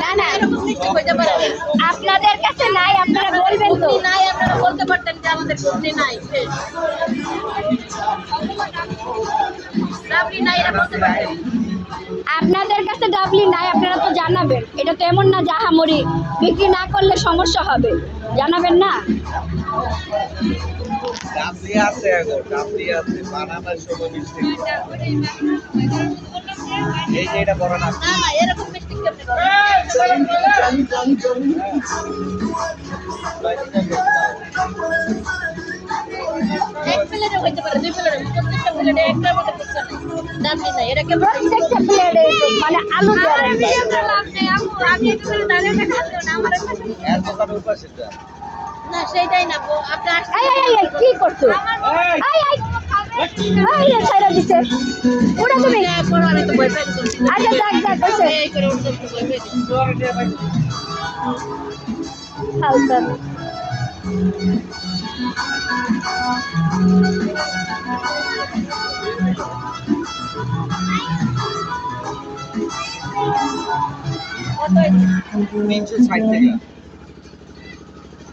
না না এরকম মিষ্টি হইতে পারে না। আপনাদের কাছে নাই, আপনারা বলবেন তো। নাই আপনারা বলতে পারতেন যে আমাদের সবজি নাই, ডাবলি নাই এরা বলতে পারতেন। আপনাদের কাছে ডাবলি নাই, আপনারা তো জানাবেন। এটা তো এমন না জাহামরি বিক্রি না করলে সমস্যা হবে, জানাবেন না। ডাবলি আছে এখন, ডাবলি আছে বানানোর সময় মিষ্টি। এই যে এটা বড় না, না না এরকম মিষ্টি কেমনে করে? এক প্লেটে হইতে পারে, দুই প্লেটে, প্রত্যেকটা প্লেটে একটা মতো কিছু নেই, ডাবলি নাই। এটা কেমন প্রত্যেকটা প্লেটে মানে আলু দেওয়া আছে। আমি একটু করে দাঁড়িয়ে খাচ্ছি না আমার কাছে। এর দোকানের পাশেটা না সেটাই না আপনি এই কি করছো? এই ছাইরা দিছে ওটা তুমি আমি তো ভয় পাই। আচ্ছা যাক যাক কইছে এই করে উঠতে ভয় পাই। হালকা কত 360 টাকা।